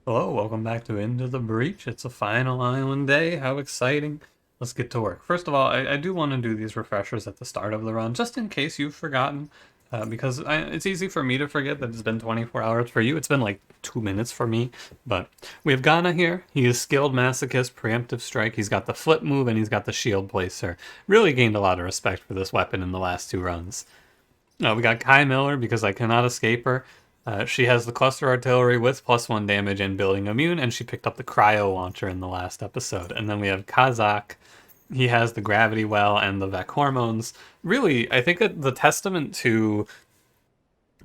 Hello, welcome back to Into the Breach. It's a final island day. How exciting. Let's get to work. First of all, I do want to do these refreshers at the start of the run, just in case you've forgotten, because it's easy for me to forget that it's been 24 hours for you. It's been like 2 minutes for me, but we have Ghana here. He is skilled masochist, preemptive strike. He's got the flip move, and he's got the shield placer. Really gained a lot of respect for this weapon in the last two runs. We got Kai Miller because I cannot escape her. She has the cluster artillery with +1 damage and building immune, and she picked up the cryo launcher in the last episode. And then we have Kazakh. He has the gravity well and the Vec hormones. Really, I think that the testament to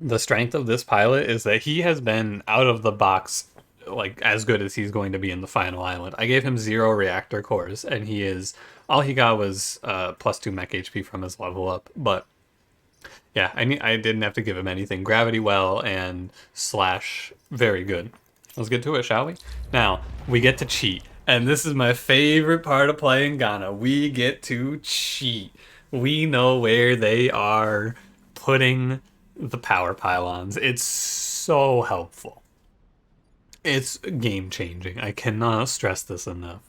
the strength of this pilot is that he has been out of the box like as good as he's going to be in the final island. I gave him 0 reactor cores, and he is all he got was +2 mech HP from his level up, but yeah, I didn't have to give him anything. Gravity well and slash very good. Let's get to it, shall we? Now, we get to cheat. And this is my favorite part of playing Ghana. We get to cheat. We know where they are putting the power pylons. It's so helpful. It's game changing. I cannot stress this enough.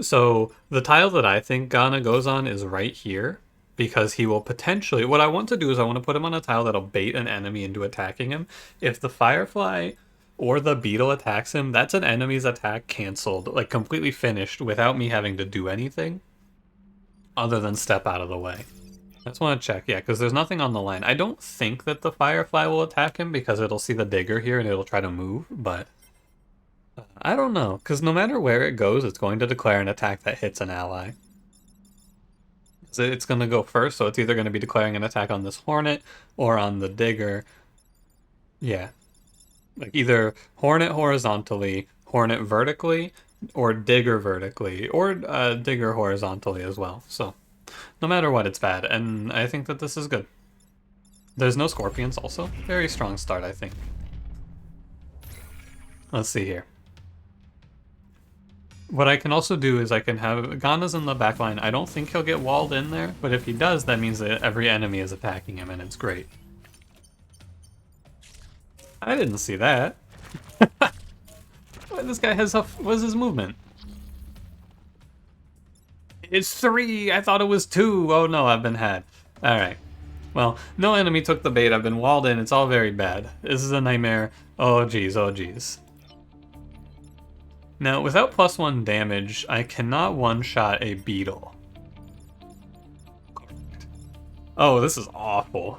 So the tile that I think Ghana goes on is right here, because he will potentially... What I want to do is I want to put him on a tile that'll bait an enemy into attacking him. If the Firefly or the Beetle attacks him, that's an enemy's attack canceled, like completely finished, without me having to do anything other than step out of the way. I just want to check, yeah, because there's nothing on the line. I don't think that the Firefly will attack him because it'll see the digger here and it'll try to move, but I don't know, because no matter where it goes, it's going to declare an attack that hits an ally. So it's going to go first, so it's either going to be declaring an attack on this Hornet or on the Digger. Yeah. Like either Hornet horizontally, Hornet vertically, or Digger vertically, or Digger horizontally as well. So no matter what, it's bad, and I think that this is good. There's no Scorpions also. Very strong start, I think. Let's see here. What I can also do is I can have... Ghana's in the back line. I don't think he'll get walled in there, but if he does, that means that every enemy is attacking him, and it's great. I didn't see that. This guy has... What's his movement? It's 3! I thought it was 2! Oh no, I've been had. Alright. Well, no enemy took the bait. I've been walled in. It's all very bad. This is a nightmare. Oh geez, oh geez. Now, without +1 damage, I cannot one-shot a beetle. Oh, this is awful.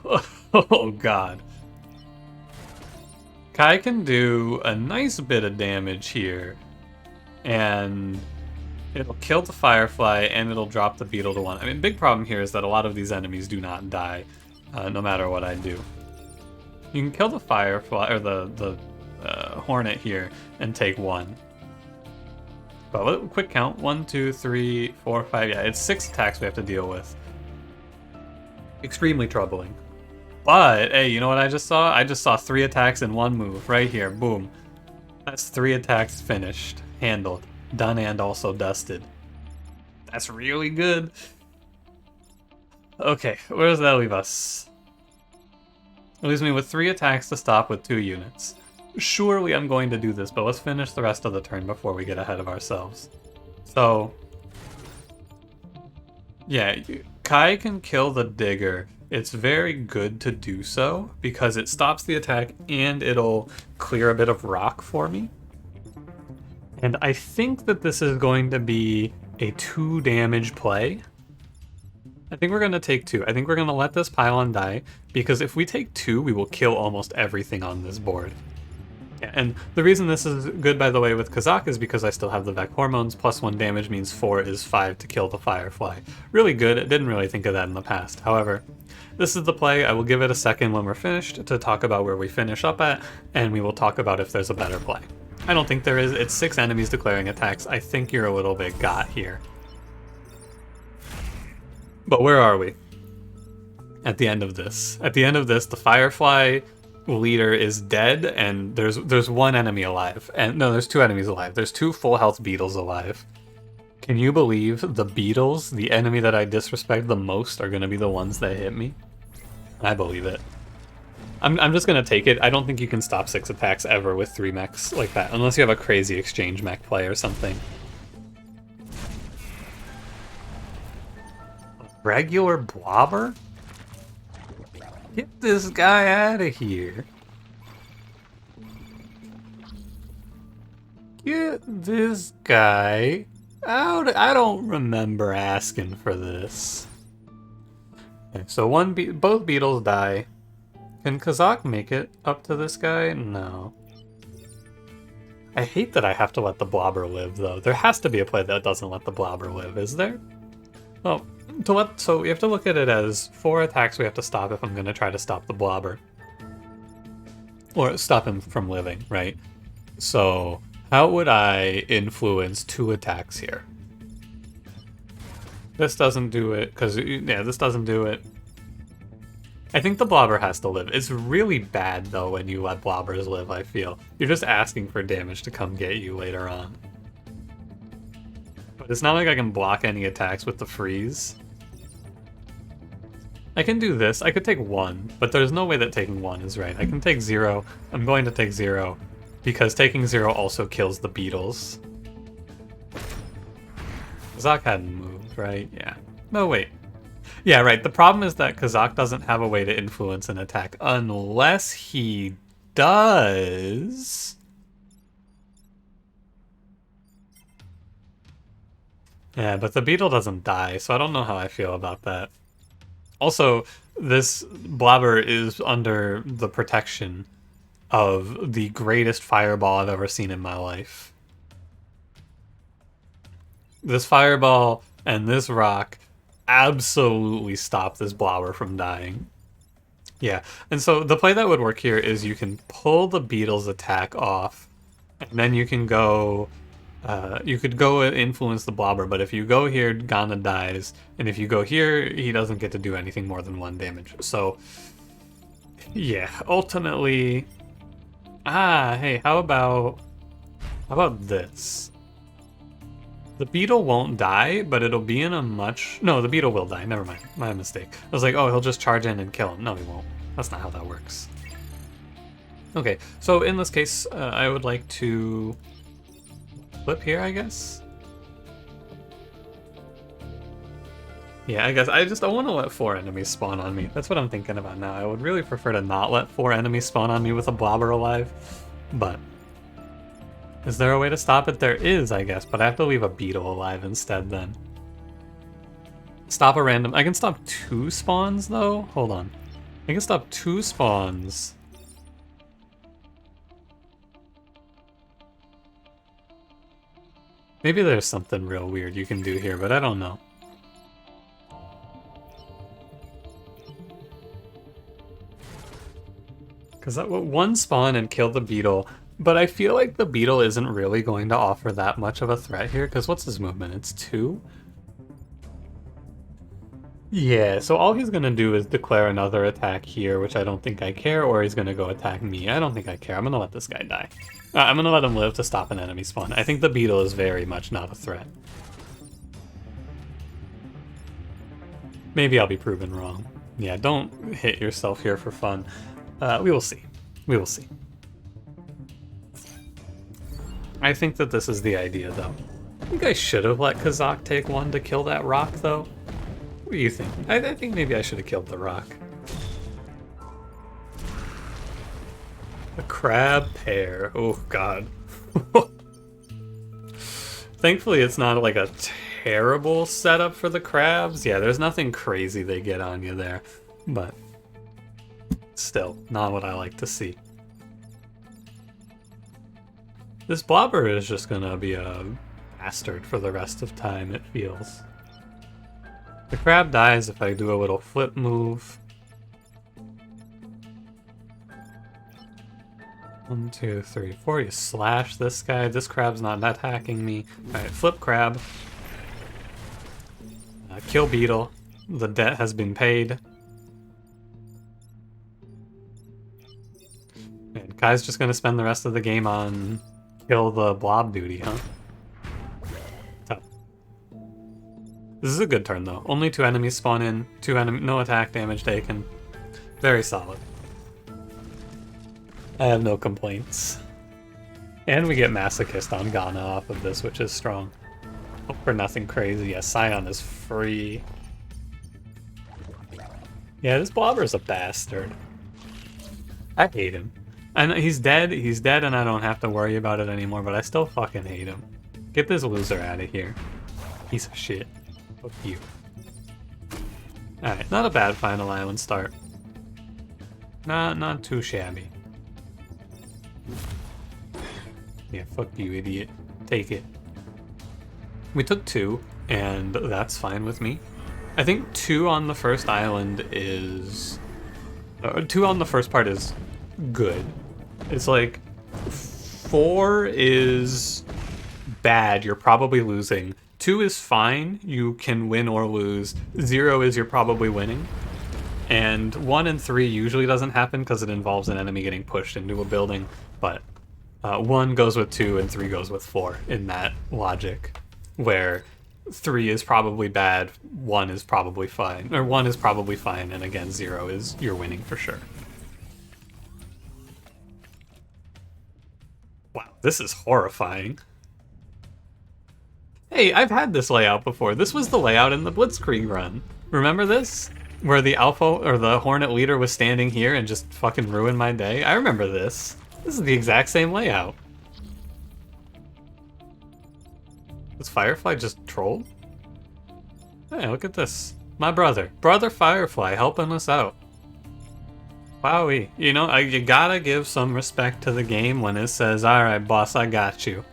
Oh god. Kai can do a nice bit of damage here, and it'll kill the Firefly, and it'll drop the beetle to 1. I mean, big problem here is that a lot of these enemies do not die, no matter what I do. You can kill the Firefly, or the Hornet here, and take 1. But quick count. 1, 2, 3, 4, 5. Yeah, it's 6 attacks we have to deal with. Extremely troubling. But, hey, you know what I just saw? I just saw 3 attacks in 1 move. Right here. Boom. That's 3 attacks finished. Handled. Done and also dusted. That's really good. Okay, where does that leave us? It leaves me with 3 attacks to stop with 2 units. Surely I'm going to do this, but let's finish the rest of the turn before we get ahead of ourselves. So, yeah, Kai can kill the Digger. It's very good to do so, because it stops the attack and it'll clear a bit of rock for me. And I think that this is going to be a 2 damage play. I think we're going to take 2. I think we're going to let this pylon die, because if we take 2, we will kill almost everything on this board. Yeah, and the reason this is good, by the way, with Kazakh is because I still have the Vec hormones. +1 damage means 4 is 5 to kill the Firefly. Really good. I didn't really think of that in the past. However, this is the play. I will give it a second when we're finished to talk about where we finish up at, and we will talk about if there's a better play. I don't think there is. It's 6 enemies declaring attacks. I think you're a little bit got here. But where are we? At the end of this. At the end of this, the Firefly leader is dead, and there's 1 enemy alive. And no, there's 2 enemies alive. There's 2 full health beetles alive. Can you believe the beetles, the enemy that I disrespect the most, are going to be the ones that hit me? I believe it. I'm just gonna take it. I don't think you can stop 6 attacks ever with 3 mechs like that, unless you have a crazy exchange mech play or something. Regular blobber? Get this guy out of here. Get this guy out. I don't remember asking for this. Okay, so both beetles die. Can Kazak make it up to this guy? No. I hate that I have to let the blobber live, though. There has to be a play that doesn't let the blobber live, is there? Oh, so we have to look at it as 4 attacks we have to stop if I'm going to try to stop the blobber. Or stop him from living, right? So, how would I influence 2 attacks here? This doesn't do it, because, yeah, this doesn't do it. I think the blobber has to live. It's really bad, though, when you let blobbers live, I feel. You're just asking for damage to come get you later on. But it's not like I can block any attacks with the freeze. I can do this. I could take 1, but there's no way that taking 1 is right. I can take 0. I'm going to take 0, because taking 0 also kills the beetles. Kazak hadn't moved, right? Yeah. No, wait. Yeah, right. The problem is that Kazak doesn't have a way to influence an attack unless he does. Yeah, but the beetle doesn't die, so I don't know how I feel about that. Also, this blobber is under the protection of the greatest fireball I've ever seen in my life. This fireball and this rock absolutely stop this blobber from dying. Yeah, and so the play that would work here is you can pull the beetle's attack off, and then you can go... you could go and influence the blobber, but if you go here, Ghana dies, and if you go here, he doesn't get to do anything more than 1 damage. So, yeah, ultimately... hey, how about this? The beetle won't die, but it'll be in a much... No, the beetle will die. Never mind. My mistake. I was like, oh, he'll just charge in and kill him. No, he won't. That's not how that works. Okay, so in this case, I would like to flip here, I guess? Yeah, I guess I want to let 4 enemies spawn on me. That's what I'm thinking about now. I would really prefer to not let 4 enemies spawn on me with a blobber alive, but... Is there a way to stop it? There is, I guess, but I have to leave a beetle alive instead then. Stop a random... I can stop 2 spawns, though? Hold on. I can stop 2 spawns. Maybe there's something real weird you can do here, but I don't know. Because that would 1 spawn and kill the beetle, but I feel like the beetle isn't really going to offer that much of a threat here, because what's his movement? It's 2? Yeah, so all he's going to do is declare another attack here, which I don't think I care, or he's going to go attack me. I don't think I care. I'm going to let this guy die. I'm going to let him live to stop an enemy spawn. I think the beetle is very much not a threat. Maybe I'll be proven wrong. Yeah, don't hit yourself here for fun. We will see. We will see. I think that this is the idea, though. I think I should have let Kazak take 1 to kill that rock, though. What do you think? I think maybe I should have killed the rock. A crab pair. Oh, God. Thankfully, it's not like a terrible setup for the crabs. Yeah, there's nothing crazy they get on you there. But still, not what I like to see. This blobber is just gonna be a bastard for the rest of time, it feels. The crab dies if I do a little flip move. 1, 2, 3, 4. You slash this guy. This crab's not attacking me. Alright, flip crab. Kill beetle. The debt has been paid. And Kai's just gonna spend the rest of the game on kill the blob duty, huh? Tough. This is a good turn, though. Only 2 enemies spawn in. No attack damage taken. Very solid. I have no complaints. And we get Masochist on Ghana off of this, which is strong. Hope for nothing crazy. Yeah, Scion is free. Yeah, this blobber is a bastard. I hate him. And he's dead, and I don't have to worry about it anymore, but I still fucking hate him. Get this loser out of here. Piece of shit. Fuck you. Alright, not a bad Final Island start. Not too shabby. Yeah, fuck you, idiot. Take it. We took 2, and that's fine with me. I think 2 on the first island is... 2 on the first part is good. It's like 4 is bad, you're probably losing. 2 is fine, you can win or lose. 0 is you're probably winning. And 1 and 3 usually doesn't happen because it involves an enemy getting pushed into a building, but 1 goes with 2 and 3 goes with 4 in that logic, where 3 is probably bad, 1 is probably fine, or 1 is probably fine, and again 0 is you're winning for sure. Wow, this is horrifying. Hey, I've had this layout before. This was the layout in the Blitzkrieg run. Remember this? Where the Alpha, or the Hornet leader was standing here and just fucking ruined my day? I remember this. This is the exact same layout. Was Firefly just trolled? Hey, look at this. My brother. Brother Firefly helping us out. Wowie. You know, you gotta give some respect to the game when it says, alright boss, I got you.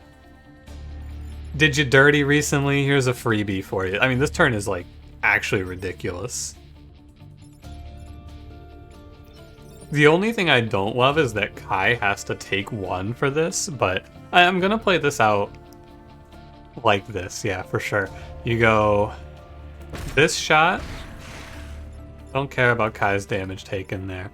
Did you dirty recently? Here's a freebie for you. I mean, this turn is like actually ridiculous. The only thing I don't love is that Kai has to take 1 for this, but I'm gonna play this out like this, yeah, for sure. You go this shot. Don't care about Kai's damage taken there.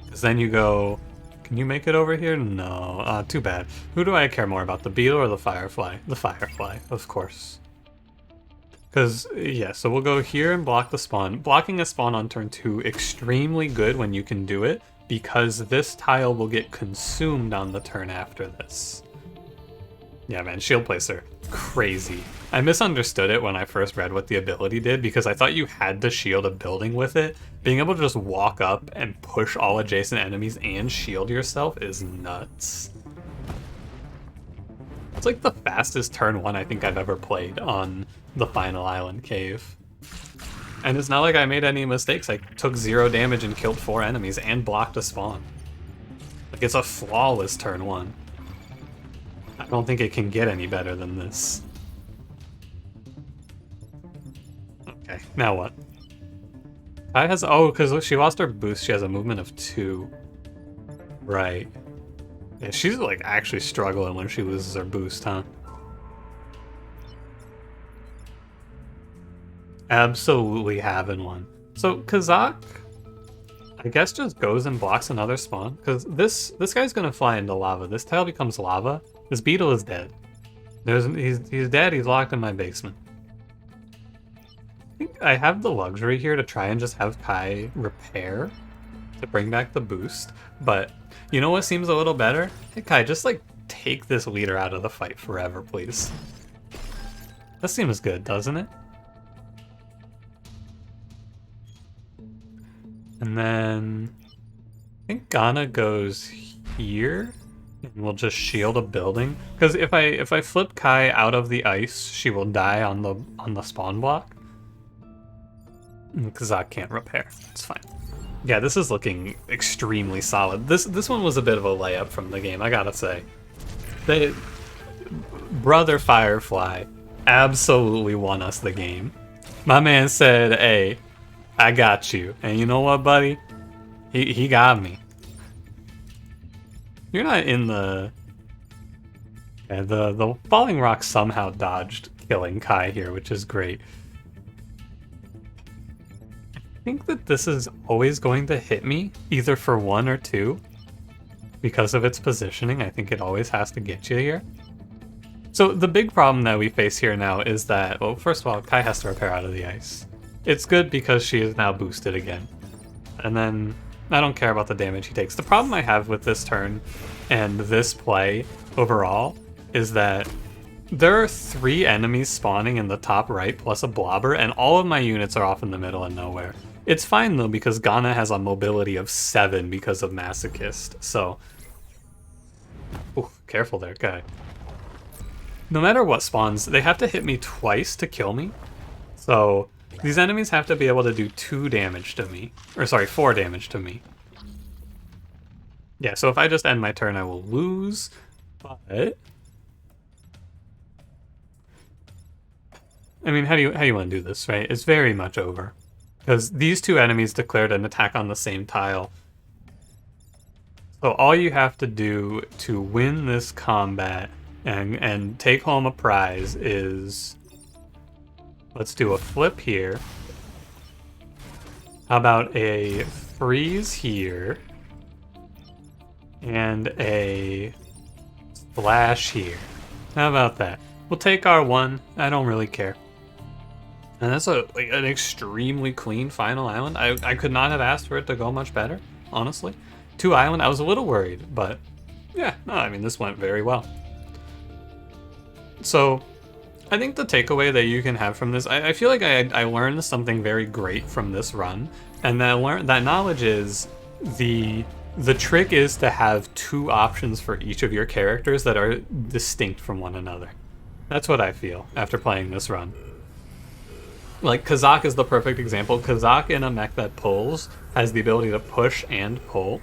Because then you go, can you make it over here? No, too bad. Who do I care more about, the beetle or the firefly? The firefly, of course. Because, yeah, so we'll go here and block the spawn. Blocking a spawn on turn 2, extremely good when you can do it, because this tile will get consumed on the turn after this. Yeah, man, shield placer, crazy. I misunderstood it when I first read what the ability did, because I thought you had to shield a building with it. Being able to just walk up and push all adjacent enemies and shield yourself is nuts. It's like the fastest turn 1 I think I've ever played on the Final Island cave. And it's not like I made any mistakes. I took 0 damage and killed 4 enemies and blocked a spawn. Like, it's a flawless turn 1. I don't think it can get any better than this. Okay, now what? Kai has, oh, because she lost her boost, she has a movement of 2. Right. Yeah, she's like actually struggling when she loses her boost, huh? Absolutely having one. So Kazak, I guess, just goes and blocks another spawn, because this guy's gonna fly into lava. This tile becomes lava. This beetle is dead. He's dead. He's locked in my basement. I think I have the luxury here to try and just have Kai repair to bring back the boost, but you know what seems a little better? Hey Kai, just like take this leader out of the fight forever, please. That seems good, doesn't it? And then I think Ghana goes here, and we'll just shield a building. Because if I flip Kai out of the ice, she will die on the spawn block. Kazak can't repair. It's fine. Yeah, this is looking extremely solid. This one was a bit of a layup from the game, I gotta say. Brother Firefly absolutely won us the game. My man said, hey, I got you. And you know what, buddy? He got me. You're not in the... Yeah, the falling rock somehow dodged killing Kai here, which is great. I think that this is always going to hit me, either for 1 or 2. Because of its positioning, I think it always has to get you here. So the big problem that we face here now is that, well, first of all, Kai has to repair out of the ice. It's good because she is now boosted again. And then I don't care about the damage he takes. The problem I have with this turn and this play overall is that there are 3 enemies spawning in the top right plus a blobber, and all of my units are off in the middle and nowhere. It's fine though, because Ghana has a mobility of 7 because of Masochist, so... Ooh, careful there, guy. No matter what spawns, they have to hit me twice to kill me. So these enemies have to be able to do 2 damage to me. Or sorry, 4 damage to me. Yeah, so if I just end my turn, I will lose, but... I mean, how do you want to do this, right? It's very much over. Because these 2 enemies declared an attack on the same tile. So all you have to do to win this combat and take home a prize is... Let's do a flip here. How about a freeze here? And a splash here. How about that? We'll take our 1. I don't really care. And that's an extremely clean final island. I could not have asked for it to go much better, honestly. 2 island, I was a little worried, but yeah, no, I mean, this went very well. So, I think the takeaway that you can have from this, I feel like I learned something very great from this run, and that knowledge is the trick is to have 2 options for each of your characters that are distinct from one another. That's what I feel after playing this run. Like, Kazak is the perfect example. Kazak in a mech that pulls has the ability to push and pull.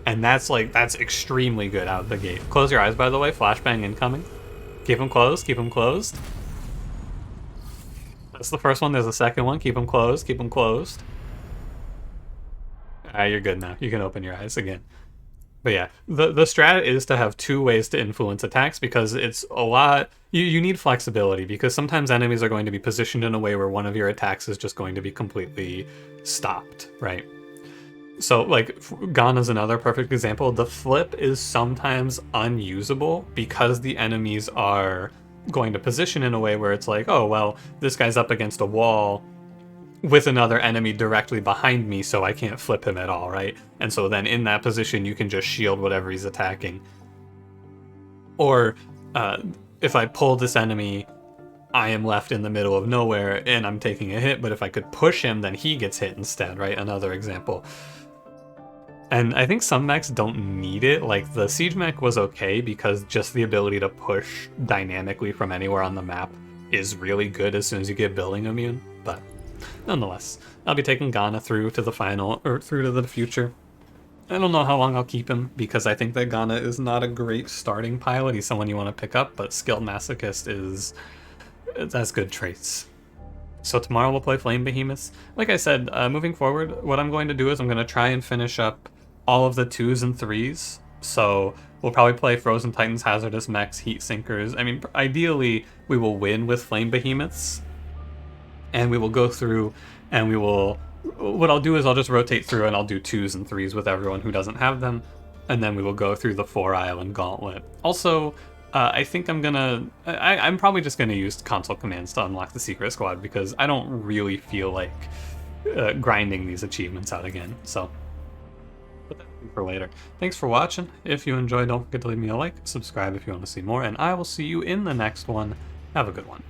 And that's extremely good out of the gate. Close your eyes, by the way. Flashbang incoming. Keep them closed, keep them closed. That's the first one. There's a second one. Keep them closed, keep them closed. Alright, you're good now. You can open your eyes again. But yeah, the strat is to have 2 ways to influence attacks, because it's a lot... You need flexibility, because sometimes enemies are going to be positioned in a way where one of your attacks is just going to be completely stopped, right? So, like, Ghana's another perfect example. The flip is sometimes unusable because the enemies are going to position in a way where it's like, oh, well, this guy's up against a wall with another enemy directly behind me, so I can't flip him at all, right? And so then in that position, you can just shield whatever he's attacking. Or if I pull this enemy, I am left in the middle of nowhere and I'm taking a hit, but if I could push him, then he gets hit instead, right? Another example. And I think some mechs don't need it. Like, the Siege mech was okay because just the ability to push dynamically from anywhere on the map is really good as soon as you get building immune, but... Nonetheless, I'll be taking Ghana through to the final, or through to the future. I don't know how long I'll keep him, because I think that Ghana is not a great starting pilot. He's someone you want to pick up, but Skilled Masochist has good traits. So tomorrow we'll play Flame Behemoths. Like I said, moving forward, what I'm going to do is I'm going to try and finish up all of the 2s and 3s. So we'll probably play Frozen Titans, Hazardous Mechs, Heat Sinkers. I mean, ideally, we will win with Flame Behemoths. And we will go through and we will... What I'll do is I'll just rotate through and I'll do 2s and 3s with everyone who doesn't have them. And then we will go through the 4-island gauntlet. Also, I think I'm gonna... I'm probably just gonna use console commands to unlock the Secret Squad, because I don't really feel like grinding these achievements out again. So, put that for later. Thanks for watching. If you enjoyed, don't forget to leave me a like, subscribe if you want to see more, and I will see you in the next one. Have a good one.